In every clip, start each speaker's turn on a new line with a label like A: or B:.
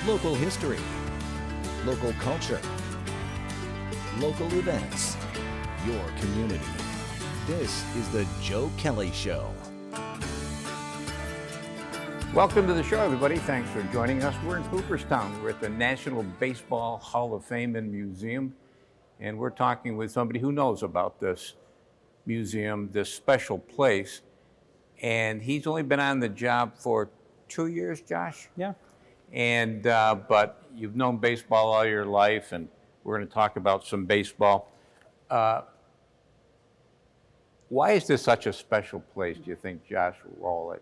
A: local history, local culture, local events, your community. This is the Joe Kelly Show.
B: Welcome to the show, everybody. Thanks for joining us. We're in Cooperstown. We're at the National Baseball Hall of Fame and Museum, and we're talking with somebody who knows about this museum, this special place. And he's only been on the job for 2 years, Josh?
C: Yeah.
B: And but you've known baseball all your life, and we're going to talk about some baseball. Why is this such a special place, do you think, Josh Rawitch?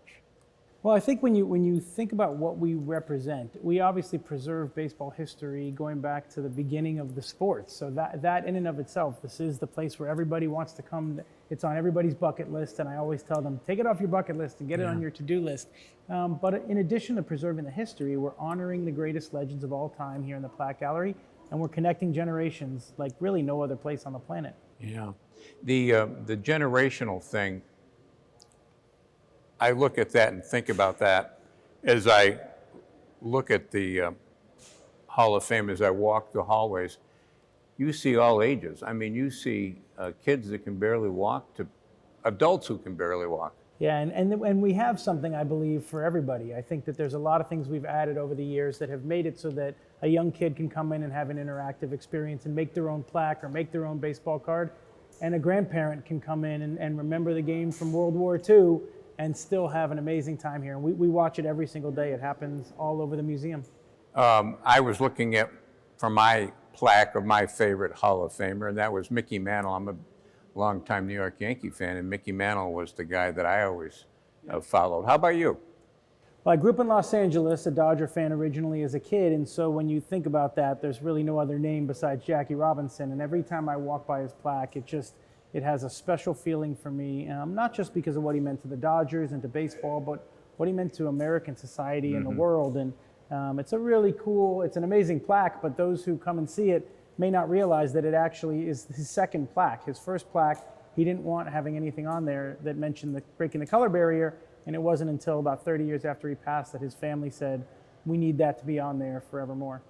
C: Well, I think when you think about what we represent, we obviously preserve baseball history going back to the beginning of the sport. So that in and of itself, this is the place where everybody wants to come. It's on everybody's bucket list, and I always tell them, take it off your bucket list and get it on your to-do list. But in addition to preserving the history, we're honoring the greatest legends of all time here in the Plaque Gallery, and we're connecting generations like really no other place on the planet.
B: Yeah, the generational thing, I look at that and think about that as I look at the Hall of Fame, as I walk the hallways. You see all ages. I mean, you see kids that can barely walk to adults who can barely walk.
C: Yeah, and we have something, I believe, for everybody. I think that there's a lot of things we've added over the years that have made it so that a young kid can come in and have an interactive experience and make their own plaque or make their own baseball card. And a grandparent can come in and remember the game from World War II and still have an amazing time here. And we watch it every single day. It happens all over the museum.
B: I was looking at, for my plaque of my favorite Hall of Famer, and that was Mickey Mantle. I'm a longtime New York Yankee fan, and Mickey Mantle was the guy that I always followed. How about you?
C: Well, I grew up in Los Angeles, a Dodger fan originally as a kid, and so when you think about that, there's really no other name besides Jackie Robinson, and every time I walk by his plaque, it has a special feeling for me, not just because of what he meant to the Dodgers and to baseball, but what he meant to American society and the world. And it's a really cool, it's an amazing plaque, but those who come and see it may not realize that it actually is his second plaque. His first plaque, he didn't want having anything on there that mentioned breaking the color barrier, and it wasn't until about 30 years after he passed that his family said, we need that to be on there forevermore.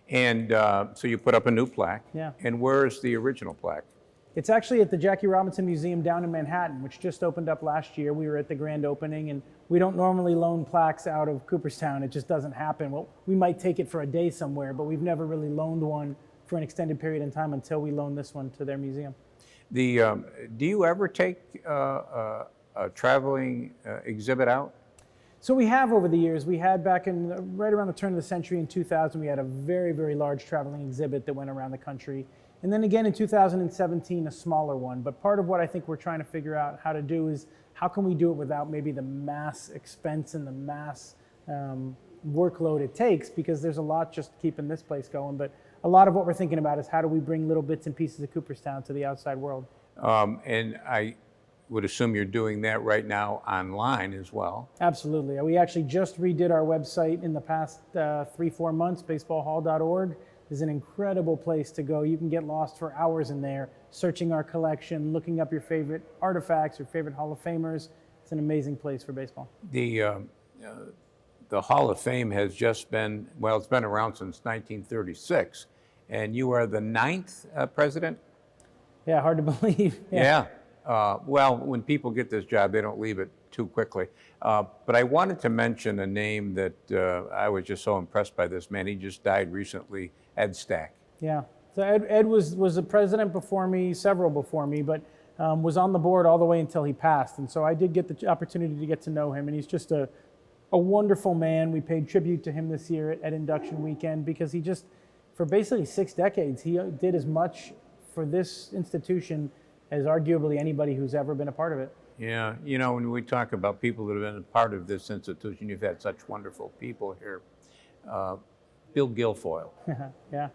B: And so you put up a new plaque.
C: Yeah.
B: And where's the original plaque?
C: It's actually at the Jackie Robinson Museum down in Manhattan, which just opened up last year. We were at the grand opening, and we don't normally loan plaques out of Cooperstown. It just doesn't happen. Well, we might take it for a day somewhere, but we've never really loaned one for an extended period in time until we loaned this one to their museum.
B: Do you ever take a traveling exhibit out?
C: So we have over the years. We had back in right around the turn of the century in 2000, we had a very, very large traveling exhibit that went around the country. And then again in 2017, a smaller one. But part of what I think we're trying to figure out how to do is how can we do it without maybe the mass expense and the mass workload it takes, because there's a lot just keeping this place going. But a lot of what we're thinking about is how do we bring little bits and pieces of Cooperstown to the outside world.
B: And I would assume you're doing that right now online as well.
C: Absolutely. We actually just redid our website in the past 3-4 months. Baseballhall.org is an incredible place to go. You can get lost for hours in there, searching our collection, looking up your favorite artifacts, your favorite Hall of Famers. It's an amazing place for baseball.
B: The Hall of Fame has just been, well, it's been around since 1936, and you are the 9th president?
C: Yeah, hard to believe.
B: Yeah. Well, when people get this job, they don't leave it too quickly. But I wanted to mention a name that I was just so impressed by this man. He just died recently, Ed Stack.
C: Yeah. So Ed was a president before me, several before me, but was on the board all the way until he passed. And so I did get the opportunity to get to know him, and he's just a wonderful man. We paid tribute to him this year at induction weekend because he just, for basically 6 decades, he did as much for this institution as arguably anybody who's ever been a part of it.
B: Yeah, you know, when we talk about people that have been a part of this institution, you've had such wonderful people here. Bill Guilfoyle.
C: Yeah.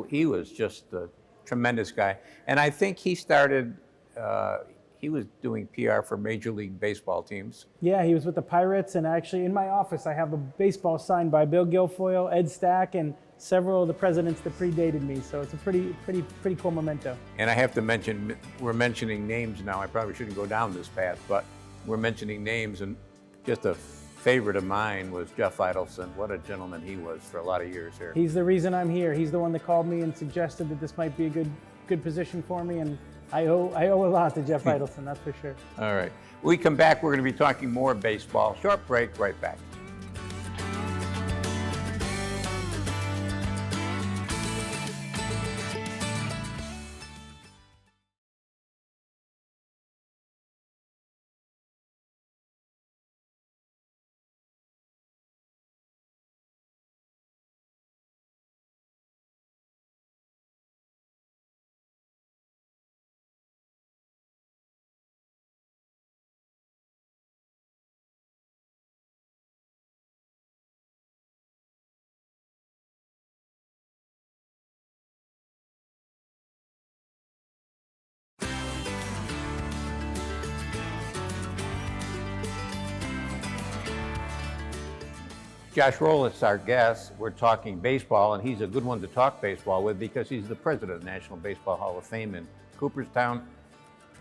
B: He was just a tremendous guy. And I think he started, he was doing PR for Major League Baseball teams.
C: Yeah, he was with the Pirates, and actually in my office I have a baseball signed by Bill Guilfoyle, Ed Stack, and several of the presidents that predated me. So it's a pretty cool memento.
B: And I have to mention, we're mentioning names now. I probably shouldn't go down this path, but we're mentioning names, and just a favorite of mine was Jeff Idelson. What a gentleman he was for a lot of years here.
C: He's the reason I'm here. He's the one that called me and suggested that this might be a good position for me, and I owe a lot to Jeff Idelson, that's for sure.
B: All right. When we come back, we're going to be talking more baseball. Short break, right back. Josh Rawitch, our guest. We're talking baseball, and he's a good one to talk baseball with because he's the president of the National Baseball Hall of Fame in Cooperstown.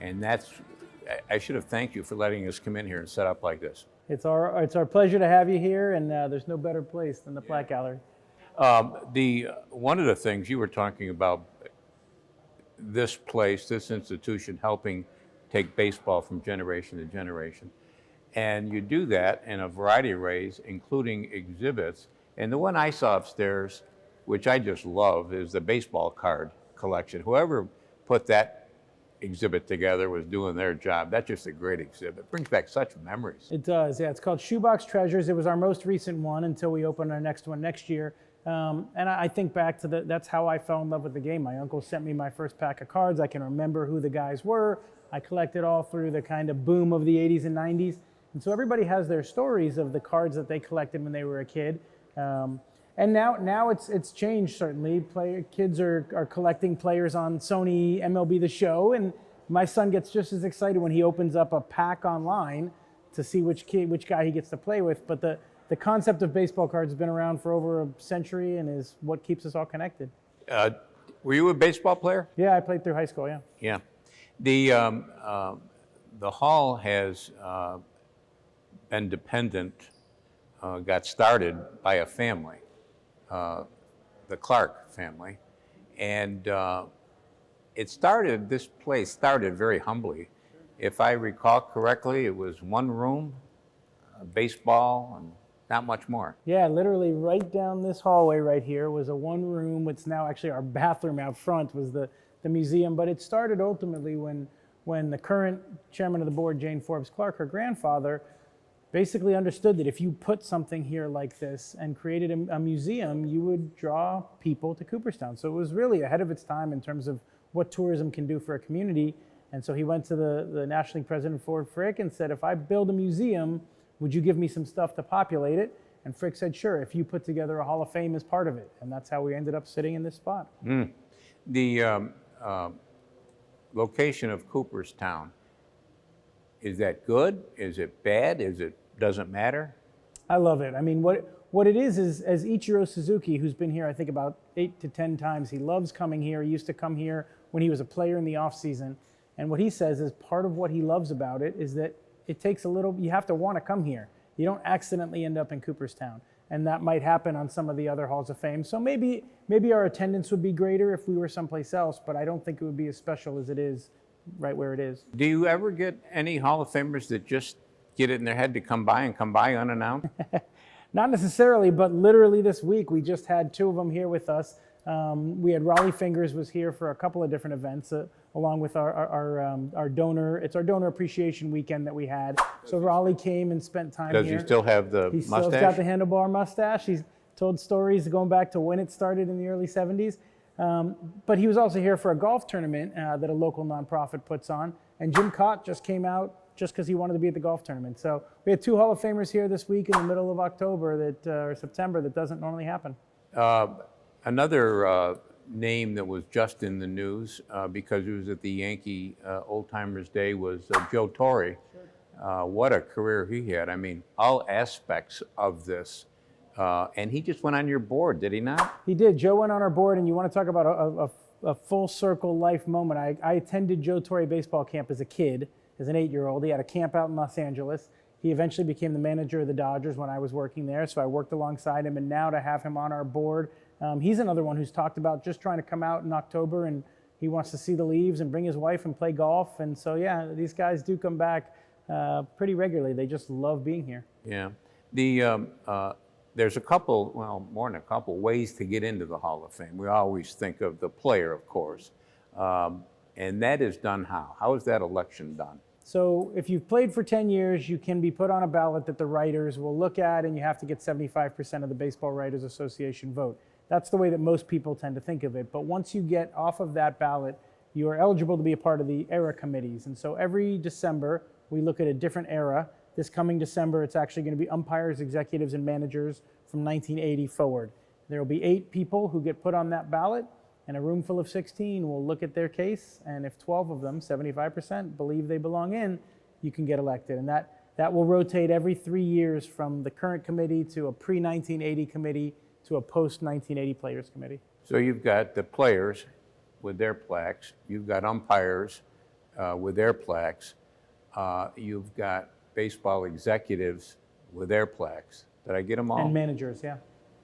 B: And I should have thanked you for letting us come in here and set up like this.
C: It's our pleasure to have you here, and there's no better place than the Plaque Gallery.
B: One of the things you were talking about, this place, this institution, helping take baseball from generation to generation. And you do that in a variety of ways, including exhibits. And the one I saw upstairs, which I just love, is the baseball card collection. Whoever put that exhibit together was doing their job. That's just a great exhibit. It brings back such memories.
C: It does, yeah. It's called Shoebox Treasures. It was our most recent one until we open our next one next year. And I think back to that's how I fell in love with the game. My uncle sent me my first pack of cards. I can remember who the guys were. I collected all through the kind of boom of the 80s and 90s. And so everybody has their stories of the cards that they collected when they were a kid. And now it's changed, certainly. Kids are collecting players on Sony MLB The Show, and my son gets just as excited when he opens up a pack online to see which guy he gets to play with. But the concept of baseball cards has been around for over a century and is what keeps us all connected.
B: Were you a baseball player?
C: Yeah, I played through high school, yeah.
B: Yeah. The hall has been dependent, got started by a family, the Clark family. And this place started very humbly. If I recall correctly, it was one room, baseball, and not much more.
C: Yeah, literally right down this hallway right here was a one room. It's now actually our bathroom out front was the museum. But it started ultimately when the current chairman of the board, Jane Forbes Clark, her grandfather, basically understood that if you put something here like this and created a museum, you would draw people to Cooperstown. So it was really ahead of its time in terms of what tourism can do for a community. And so he went to the National League president, Ford Frick, and said, if I build a museum, would you give me some stuff to populate it? And Frick said, sure, if you put together a Hall of Fame as part of it. And that's how we ended up sitting in this spot.
B: The location of Cooperstown, is that good? Is it bad? Doesn't matter?
C: I love it. I mean, what it is as Ichiro Suzuki, who's been here, I think about 8 to 10 times, he loves coming here. He used to come here when he was a player in the off season. And what he says is part of what he loves about it is that it takes you have to want to come here. You don't accidentally end up in Cooperstown. And that might happen on some of the other Halls of Fame. So maybe our attendance would be greater if we were someplace else, but I don't think it would be as special as it is right where it is.
B: Do you ever get any Hall of Famers that just get it in their head to come by unannounced?
C: Not necessarily, but literally this week we just had 2 of them here with us. We had Raleigh Fingers was here for a couple of different events, along with our donor. It's our donor appreciation weekend that we had. So Raleigh came and spent time here.
B: Does he still have the mustache?
C: He still got the handlebar mustache. He's told stories going back to when it started in the early 70s. But he was also here for a golf tournament that a local nonprofit puts on. And Jim Cott just came out just because he wanted to be at the golf tournament. So we had 2 Hall of Famers here this week in the middle of October or September that doesn't normally happen.
B: Another name that was just in the news because it was at the Yankee Old Timers Day was Joe Torre. Sure. What a career he had. I mean, all aspects of this. And he just went on your board, did he not?
C: He did. Joe went on our board, and you want to talk about a full circle life moment. I attended Joe Torre baseball camp as a kid, as an 8-year-old. He had a camp out in Los Angeles. He eventually became the manager of the Dodgers when I was working there, so I worked alongside him, and now to have him on our board, he's another one who's talked about just trying to come out in October, and he wants to see the leaves and bring his wife and play golf. And so, yeah, these guys do come back pretty regularly. They just love being here.
B: Yeah. There's a couple, well, more than a couple, ways to get into the Hall of Fame. We always think of the player, of course. And that is done how? How is that election done?
C: So if you've played for 10 years, you can be put on a ballot that the writers will look at, and you have to get 75% of the Baseball Writers Association vote. That's the way that most people tend to think of it. But once you get off of that ballot, you are eligible to be a part of the era committees. And so every December, we look at a different era. This coming December, it's actually going to be umpires, executives, and managers from 1980 forward. There will be 8 people who get put on that ballot, and a room full of 16 will look at their case, and if 12 of them, 75%, believe they belong in, you can get elected. And that will rotate every 3 years from the current committee to a pre-1980 committee to a post-1980 players committee.
B: So you've got the players with their plaques, you've got umpires with their plaques, you've got baseball executives with their plaques. Did I get them all?
C: And managers, yeah.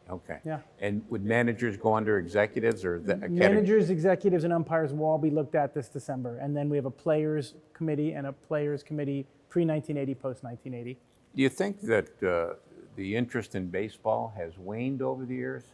B: Okay.
C: Yeah.
B: And would managers go under executives or the
C: managers, executives, and umpires will all be looked at this December. And then we have a players committee and a players committee pre-1980, post-1980.
B: Do you think that the interest in baseball has waned over the years?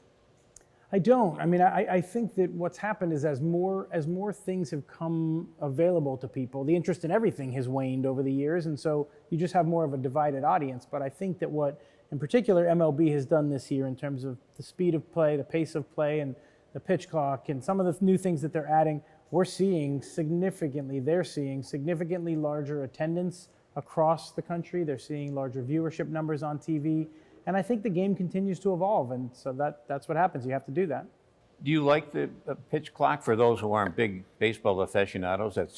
C: I don't. I mean, I think that what's happened is as more things have come available to people, the interest in everything has waned over the years, and so you just have more of a divided audience. But I think that what, in particular, MLB has done this year in terms of the speed of play, the pace of play, and the pitch clock, and some of the new things that they're adding, they're seeing significantly larger attendance across the country. They're seeing larger viewership numbers on TV. And I think the game continues to evolve, and so that's what happens. You have to do that.
B: Do you like the pitch clock? For those who aren't big baseball aficionados, that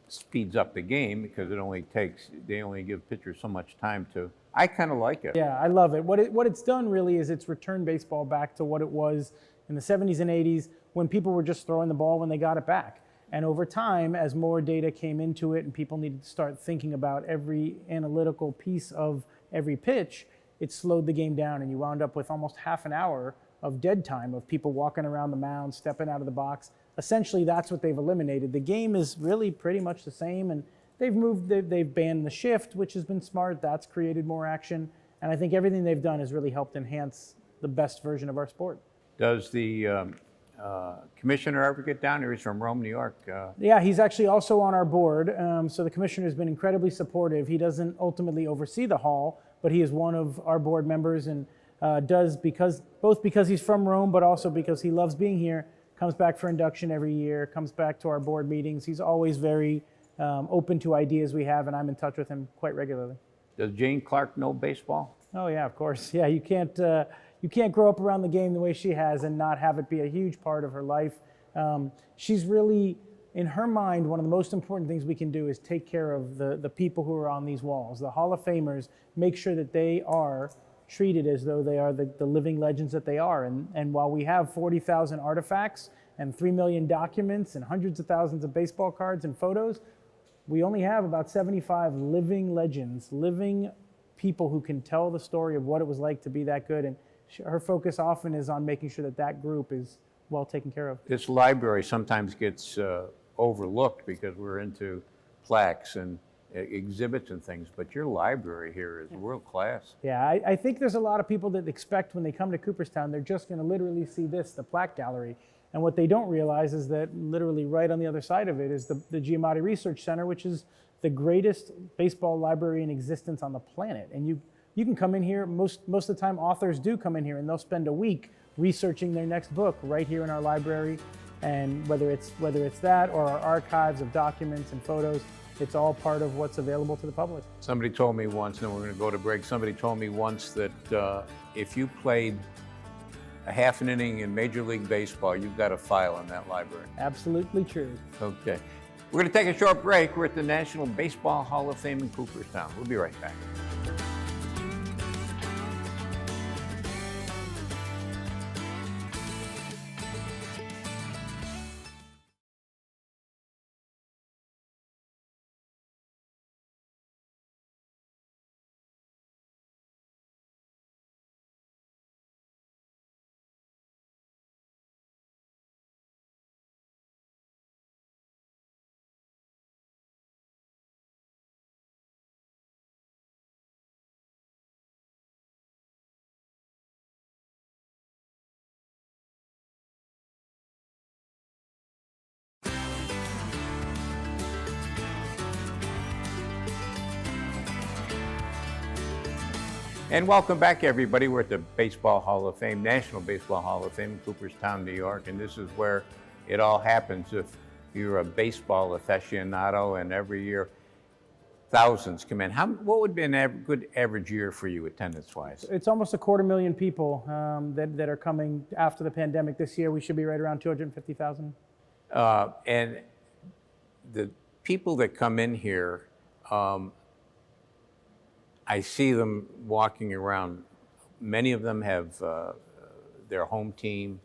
B: speeds up the game because they only give pitchers so much time to. I kind of like it.
C: Yeah, I love it. What it's done really is it's returned baseball back to what it was in the 70s and 80s when people were just throwing the ball when they got it back. And over time, as more data came into it and people needed to start thinking about every analytical piece of every pitch, it slowed the game down, and you wound up with almost half an hour of dead time of people walking around the mound, stepping out of the box. Essentially, that's what they've eliminated. The game is really pretty much the same, and they've banned the shift, which has been smart. That's created more action, and I think everything they've done has really helped enhance the best version of our sport.
B: Does the commissioner ever get down here? He's from Rome, New York.
C: Yeah, he's actually also on our board, so the commissioner has been incredibly supportive. He doesn't ultimately oversee the hall, but he is one of our board members and does both because he's from Rome, but also because he loves being here, comes back for induction every year, comes back to our board meetings. He's always very open to ideas we have, and I'm in touch with him quite regularly.
B: Does Jane Clark know baseball?
C: Oh yeah, of course. Yeah, you can't grow up around the game the way she has and not have it be a huge part of her life. She's really, in her mind, one of the most important things we can do is take care of the people who are on these walls. The Hall of Famers, make sure that they are treated as though they are the living legends that they are. And while we have 40,000 artifacts and 3 million documents and hundreds of thousands of baseball cards and photos, we only have about 75 living legends, living people who can tell the story of what it was like to be that good. And her focus often is on making sure that group is well taken care of.
B: This library sometimes gets overlooked because we're into plaques and exhibits and things, but your library here is world class.
C: Yeah, I think there's a lot of people that expect when they come to Cooperstown, they're just going to literally see the plaque gallery. And what they don't realize is that literally right on the other side of it is the Giamatti Research Center, which is the greatest baseball library in existence on the planet. And you can come in here, most of the time authors do come in here, and they'll spend a week researching their next book right here in our library. And whether it's that or our archives of documents and photos, it's all part of what's available to the public.
B: Somebody told me once, and we're going to go to break, somebody told me once that if you played a half an inning in Major League Baseball, you've got a file in that library.
C: Absolutely true.
B: Okay. We're going to take a short break. We're at the National Baseball Hall of Fame in Cooperstown. We'll be right back. And welcome back, everybody. We're at the Baseball Hall of Fame, National Baseball Hall of Fame in Cooperstown, New York, and this is where it all happens if you're a baseball aficionado, and every year thousands come in. What would be a good average year for you attendance-wise?
C: It's almost 250,000 people that are coming after the pandemic. This year we should be right around 250,000.
B: And the people that come in here, I see them walking around. Many of them have their home team.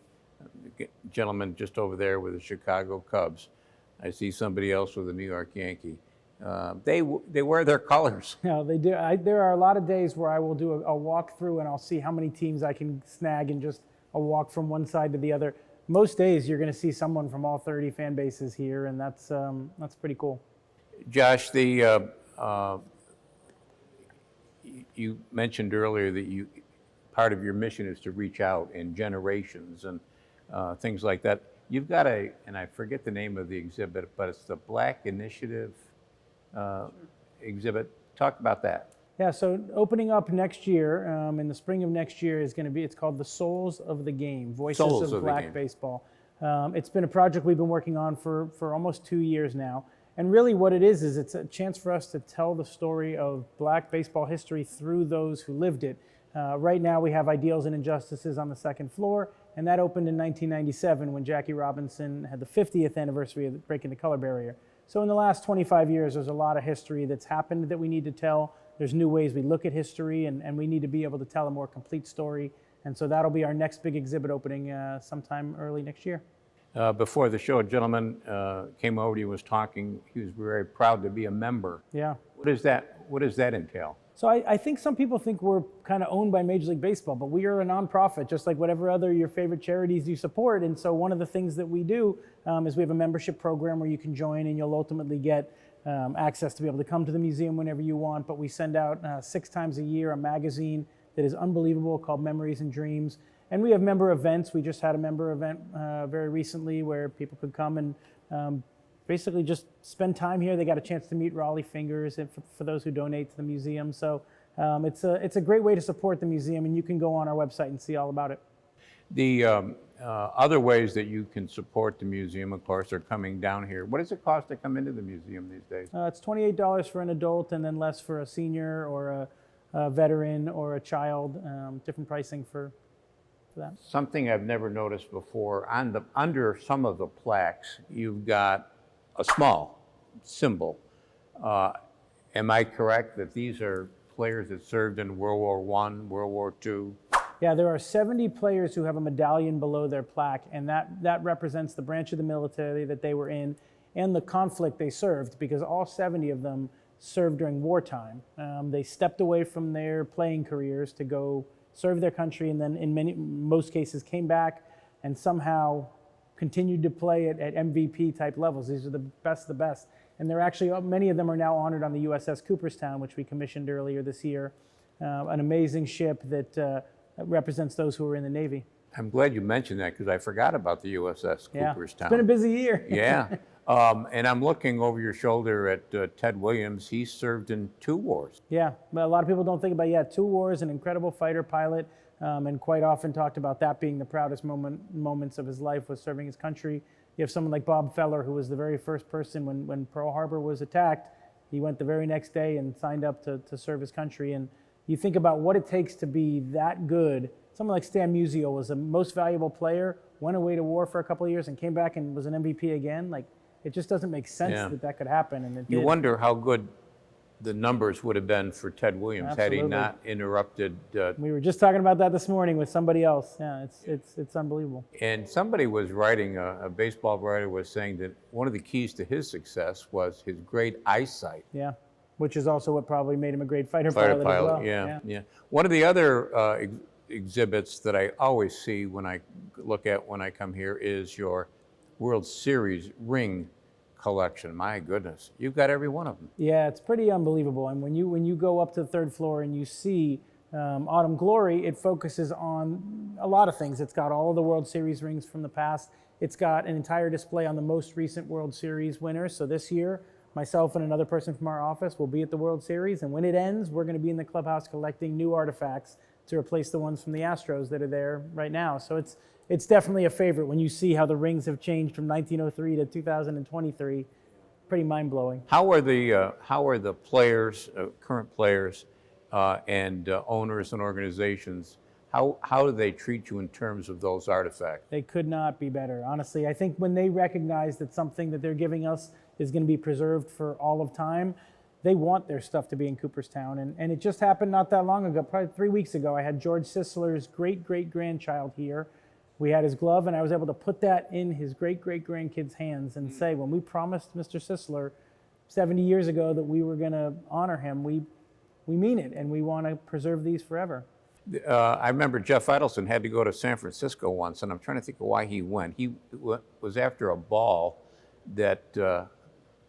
B: The gentleman just over there with the Chicago Cubs. I see somebody else with a New York Yankee. They wear their colors.
C: No, they do. There are a lot of days where I will do a walk through and I'll see how many teams I can snag and just a walk from one side to the other. Most days you're going to see someone from all 30 fan bases here, and that's pretty cool.
B: Josh, you mentioned earlier that part of your mission is to reach out in generations and things like that. You've got and I forget the name of the exhibit, but it's the Black Initiative exhibit. Talk about that.
C: Yeah, so opening up next year, in the spring of next year, is going to be, it's called the Souls of the Game, Voices of Black Baseball. It's been a project we've been working on for almost 2 years now. And really what it is it's a chance for us to tell the story of Black baseball history through those who lived it. Right now we have Ideals and Injustices on the second floor, and that opened in 1997 when Jackie Robinson had the 50th anniversary of breaking the color barrier. So in the last 25 years, there's a lot of history that's happened that we need to tell. There's new ways we look at history, and we need to be able to tell a more complete story. And so that'll be our next big exhibit opening sometime early next year.
B: Before the show, a gentleman came over to you, was talking. He was very proud to be a member.
C: Yeah.
B: What does that entail?
C: So I think some people think we're kind of owned by Major League Baseball, but we are a nonprofit, just like whatever other your favorite charities you support. And so one of the things that we do is we have a membership program where you can join, and you'll ultimately get access to be able to come to the museum whenever you want. But we send out 6 times a year a magazine that is unbelievable called Memories and Dreams. And we have member events. We just had a member event very recently where people could come and basically just spend time here. They got a chance to meet Raleigh Fingers for those who donate to the museum. So it's a great way to support the museum, and you can go on our website and see all about it.
B: The other ways that you can support the museum, of course, are coming down here. What does it cost to come into the museum these days?
C: It's $28 for an adult, and then less for a senior or a veteran or a child. Different pricing for that.
B: Something I've never noticed before, under some of the plaques, you've got a small symbol. Am I correct that these are players that served in World War I, World War II?
C: Yeah, there are 70 players who have a medallion below their plaque, and that represents the branch of the military that they were in and the conflict they served, because all 70 of them served during wartime. They stepped away from their playing careers to go serve their country, and then in most cases came back and somehow continued to play at MVP type levels. These are the best of the best. And they're actually, many of them are now honored on the USS Cooperstown, which we commissioned earlier this year. An amazing ship that represents those who are in the Navy.
B: I'm glad you mentioned that, because I forgot about the USS Cooperstown.
C: It's been a busy year.
B: Yeah. And I'm looking over your shoulder at Ted Williams. He served in 2 wars.
C: Yeah, but a lot of people don't think about 2 wars, an incredible fighter pilot, and quite often talked about that being the proudest moments of his life, was serving his country. You have someone like Bob Feller, who was the very first person when Pearl Harbor was attacked. He went the very next day and signed up to serve his country. And you think about what it takes to be that good. Someone like Stan Musial was the most valuable player, went away to war for a couple of years and came back and was an MVP again. Like, it just doesn't make sense that could happen. And
B: you wonder how good the numbers would have been for Ted Williams had he not interrupted.
C: We were just talking about that this morning with somebody else. Yeah, it's unbelievable.
B: And somebody was writing, a baseball writer was saying that one of the keys to his success was his great eyesight.
C: Yeah, which is also what probably made him a great fighter pilot as well.
B: Yeah. One of the other exhibits that I always see when I come here is your World Series ring collection. My goodness, you've got every one of them.
C: Yeah, it's pretty unbelievable. And when you go up to the 3rd floor and you see Autumn Glory, it focuses on a lot of things. It's got all of the World Series rings from the past. It's got an entire display on the most recent World Series winners. So this year, myself and another person from our office will be at the World Series, and when it ends, we're going to be in the clubhouse collecting new artifacts to replace the ones from the Astros that are there right now. So it's definitely a favorite when you see how the rings have changed from 1903 to 2023. Pretty mind-blowing.
B: How are the players, current players, and owners and organizations? How do they treat you in terms of those artifacts?
C: They could not be better. Honestly, I think when they recognize that something that they're giving us is going to be preserved for all of time, they want their stuff to be in Cooperstown. And it just happened not that long ago, probably 3 weeks ago. I had George Sisler's great-great-grandchild here. We had his glove, and I was able to put that in his great-great-grandkid's hands and say, when we promised Mr. Sisler 70 years ago that we were going to honor him, we mean it, and we want to preserve these forever.
B: I remember Jeff Idelson had to go to San Francisco once, and I'm trying to think of why he went. He was after a ball that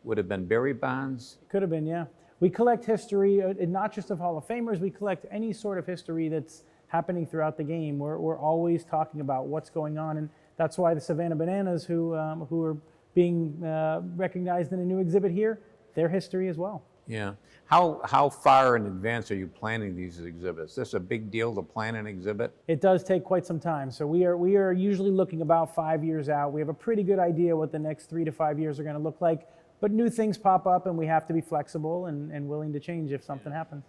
B: would have been Barry Bonds.
C: Could have been, yeah. We collect history, not just of Hall of Famers, we collect any sort of history that's happening throughout the game. We're always talking about what's going on, and that's why the Savannah Bananas, who are being recognized in a new exhibit here, their history as well.
B: Yeah. How far in advance are you planning these exhibits? Is this a big deal to plan an exhibit?
C: It does take quite some time. So we are usually looking about 5 years out. We have a pretty good idea what the next 3 to 5 years are going to look like, but new things pop up and we have to be flexible and willing to change if something happens.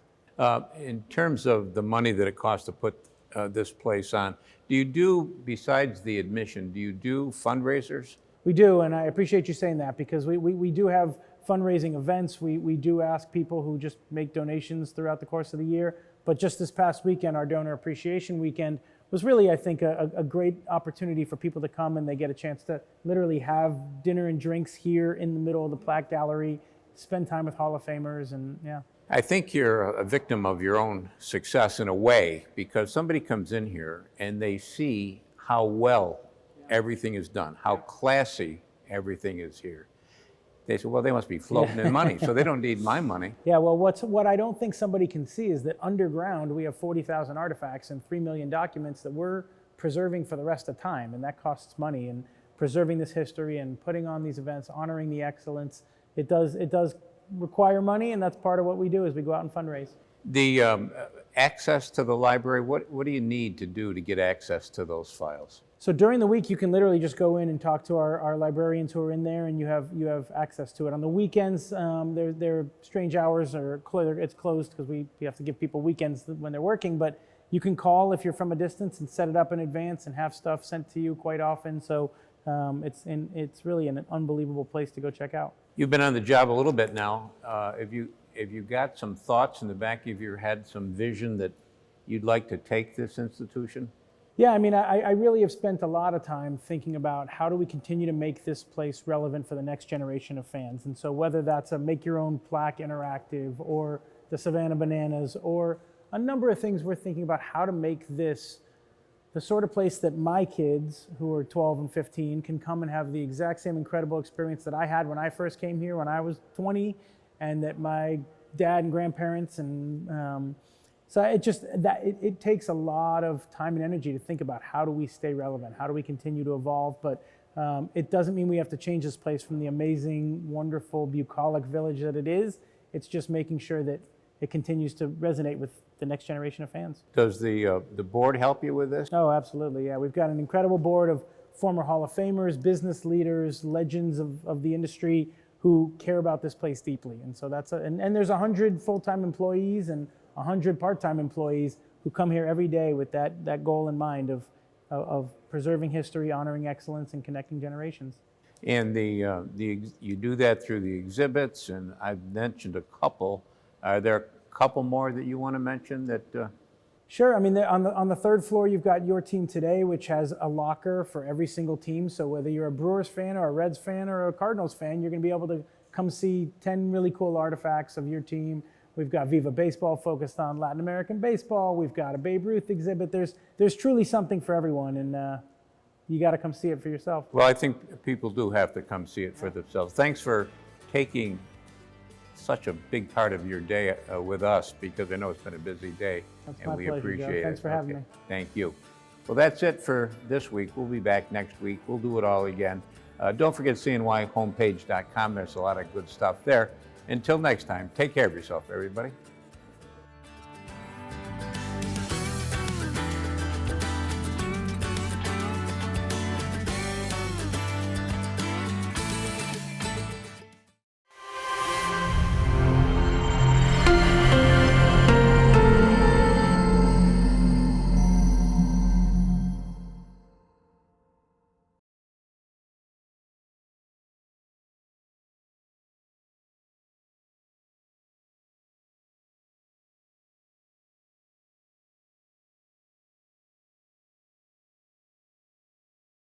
B: In terms of the money that it costs to put this place on, do you do, besides the admission, do you do fundraisers?
C: We do, and I appreciate you saying that because we do have fundraising events. We do ask people who just make donations throughout the course of the year. But just this past weekend, our Donor Appreciation Weekend was really, I think, a great opportunity for people to come and they get a chance to literally have dinner and drinks here in the middle of the plaque gallery, spend time with Hall of Famers, and yeah.
B: I think you're a victim of your own success in a way, because somebody comes in here and they see how well everything is done, how classy everything is here. They say, well, they must be floating in money, so they don't need my money.
C: Yeah, well, what I don't think somebody can see is that underground we have 40,000 artifacts and 3 million documents that we're preserving for the rest of time, and that costs money. And preserving this history and putting on these events, honoring the excellence, it does require money, and that's part of what we do as we go out and fundraise.
B: The access to the library, what do you need to do to get access to those files?
C: So during the week, you can literally just go in and talk to our librarians who are in there, and you have access to it. On the weekends, they're strange hours, or it's closed because we have to give people weekends when they're working, but you can call if you're from a distance and set it up in advance and have stuff sent to you quite often. So it's really an unbelievable place to go check out.
B: You've been on the job a little bit now. Have you got some thoughts in the back of your head, some vision that you'd like to take this institution?
C: Yeah, I mean, I really have spent a lot of time thinking about how do we continue to make this place relevant for the next generation of fans. And so whether that's a Make Your Own Plaque Interactive or the Savannah Bananas or a number of things, we're thinking about how to make this the sort of place that my kids, who are 12 and 15, can come and have the exact same incredible experience that I had when I first came here when I was 20, and that my dad and grandparents and so it takes a lot of time and energy to think about how do we stay relevant, how do we continue to evolve, but it doesn't mean we have to change this place from the amazing, wonderful, bucolic village that it is. It's just making sure that it continues to resonate with the next generation of fans.
B: Does the board help you with this?
C: Oh, absolutely, yeah. We've got an incredible board of former Hall of Famers, business leaders, legends of the industry who care about this place deeply. And so and there's 100 full-time employees and 100 part-time employees who come here every day with that goal in mind of preserving history, honoring excellence, and connecting generations.
B: And you do that through the exhibits, and I've mentioned a couple. Are there a couple more that you want to mention that?
C: Sure. I mean, on the third floor, you've got Your Team Today, which has a locker for every single team. So whether you're a Brewers fan or a Reds fan or a Cardinals fan, you're going to be able to come see 10 really cool artifacts of your team. We've got Viva Baseball focused on Latin American baseball. We've got a Babe Ruth exhibit. There's truly something for everyone, and you got to come see it for yourself.
B: Well, I think people do have to come see it for themselves. Thanks for taking such a big part of your day with us, because I know it's been a busy day.
C: That's
B: and
C: my
B: we
C: pleasure,
B: appreciate
C: Joe.
B: it.
C: Thanks for having me.
B: Thank you. Well, that's it for this week. We'll be back next week. We'll do it all again. Don't forget CNYhomepage.com. There's a lot of good stuff there. Until next time, take care of yourself, everybody.